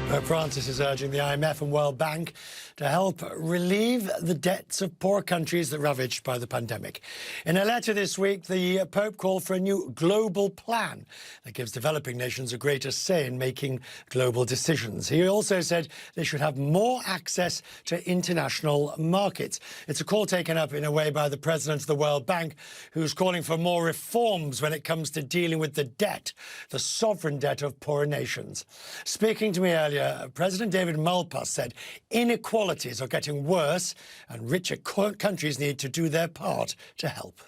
Pope Francis is urging the IMF and World Bank to help relieve the debts of poor countries that are ravaged by the pandemic. In a letter this week, the Pope called for a new global plan that gives developing nations a greater say in making global decisions. He also said they should have more access to international markets. It's a call taken up in a way by the president of the World Bank, who's calling for more reforms when it comes to dealing with the debt, the sovereign debt of poorer nations. Speaking to me earlier, President David Malpass said inequalities are getting worse and richer countries need to do their part to help.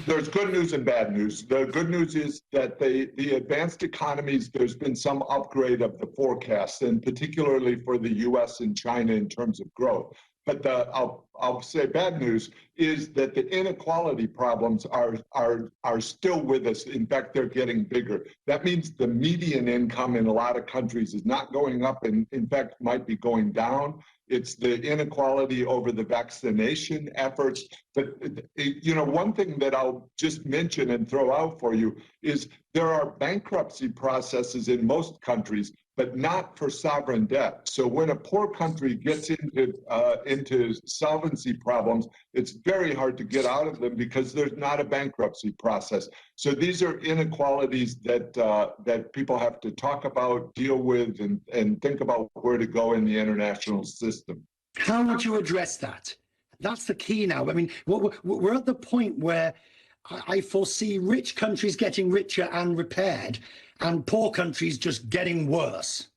There's good news and bad news. The good news is that the advanced economies, there's been some upgrade of the forecasts, and particularly for the U.S. and China in terms of growth. But I'll say bad news is that the inequality problems are still with us. In fact, they're getting bigger. That means the median income in a lot of countries is not going up, and in fact might be going down. It's the inequality over the vaccination efforts. But, you know, one thing that I'll just mention and throw out for you is there are bankruptcy processes in most countries, but not for sovereign debt. So when a poor country gets into solvency problems, it's very hard to get out of them because there's not a bankruptcy process. So these are inequalities that people have to talk about, deal with, and think about where to go in the international system. How would you address that? That's the key now. I mean, we're at the point where I foresee rich countries getting richer and repaired, and poor countries just getting worse.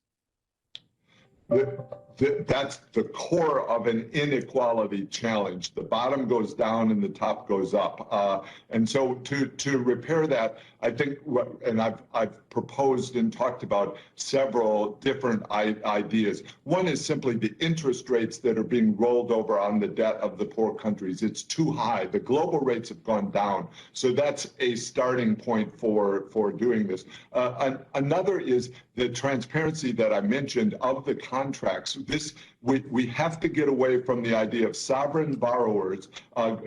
That's the core of an inequality challenge. The bottom goes down and the top goes up. And so to repair that, I think, and I've proposed and talked about several different ideas. One is simply the interest rates that are being rolled over on the debt of the poor countries. It's too high. The global rates have gone down. So that's a starting point for doing this. Another is the transparency that I mentioned of the contracts. We have to get away from the idea of sovereign borrowers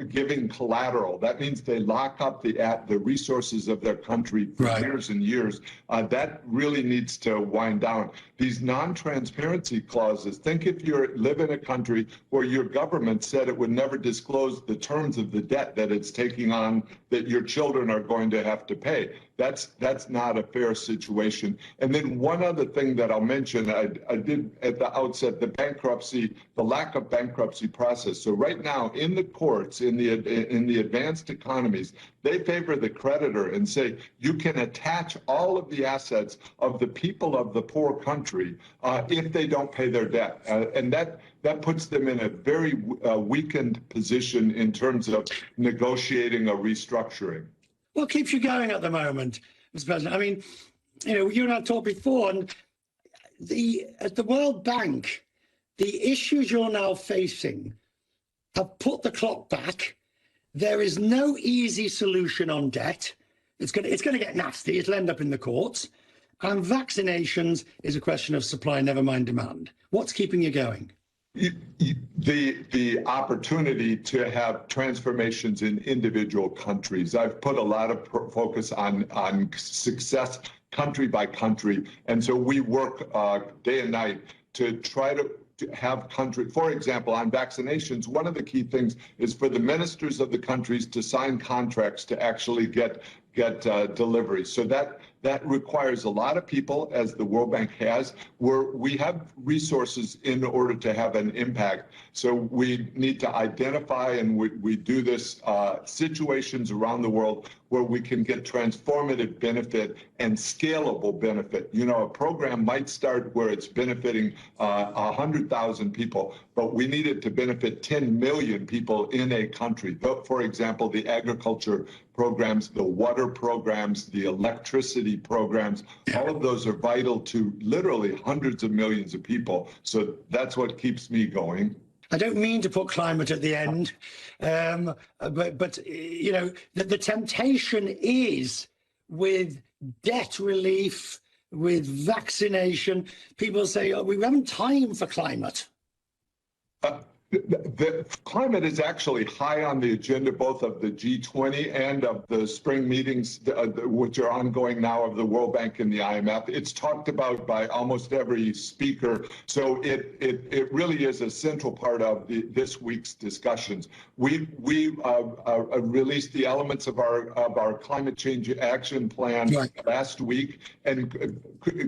giving collateral. That means they lock up the resources of their country for years and years. That really needs to wind down. These non-transparency clauses, think if you live in a country where your government said it would never disclose the terms of the debt that it's taking on that your children are going to have to pay. That's not a fair situation. And then one other thing that I'll mention, I did at the outset, the lack of bankruptcy process. So right now in the courts, in the advanced economies, they favor the creditor and say you can attach all of the assets of the people of the poor country if they don't pay their debt. And that puts them in a very weakened position in terms of negotiating a restructuring. What keeps you going at the moment, Mr. President? I mean, you know, you and I talked before, and at the World Bank, the issues you're now facing have put the clock back. There is no easy solution on debt. It's going to get nasty. It'll end up in the courts. And vaccinations is a question of supply, never mind demand. What's keeping you going? The opportunity to have transformations in individual countries. I've put a lot of focus on success country by country, and so we work day and night to try to have country, for example, on vaccinations. One of the key things is for the ministers of the countries to sign contracts to actually get delivery. So that requires a lot of people, as the World Bank has, where we have resources in order to have an impact. So we need to identify, and we do this, situations around the world where we can get transformative benefit and scalable benefit. You know, a program might start where it's benefiting 100,000 people, but we need it to benefit 10 million people in a country. For example, the agriculture programs, the water programs, the electricity programs, all of those are vital to literally hundreds of millions of people. So that's what keeps me going. I don't mean to put climate at the end, but you know, the temptation is with debt relief, with vaccination. People say, oh, we haven't time for climate. The climate is actually high on the agenda, both of the G20 and of the spring meetings, which are ongoing now, of the World Bank and the IMF. It's talked about by almost every speaker, so it really is a central part of this week's discussions. We released the elements of our climate change action plan last week, and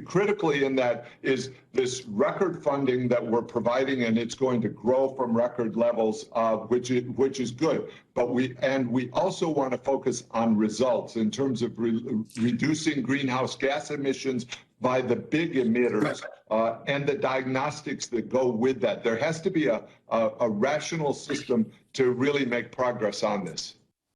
critically in that is this record funding that we're providing, and it's going to grow from record levels, which is good. But we also want to focus on results in terms of reducing greenhouse gas emissions by the big emitters, and the diagnostics that go with that. There has to be a rational system to really make progress on this.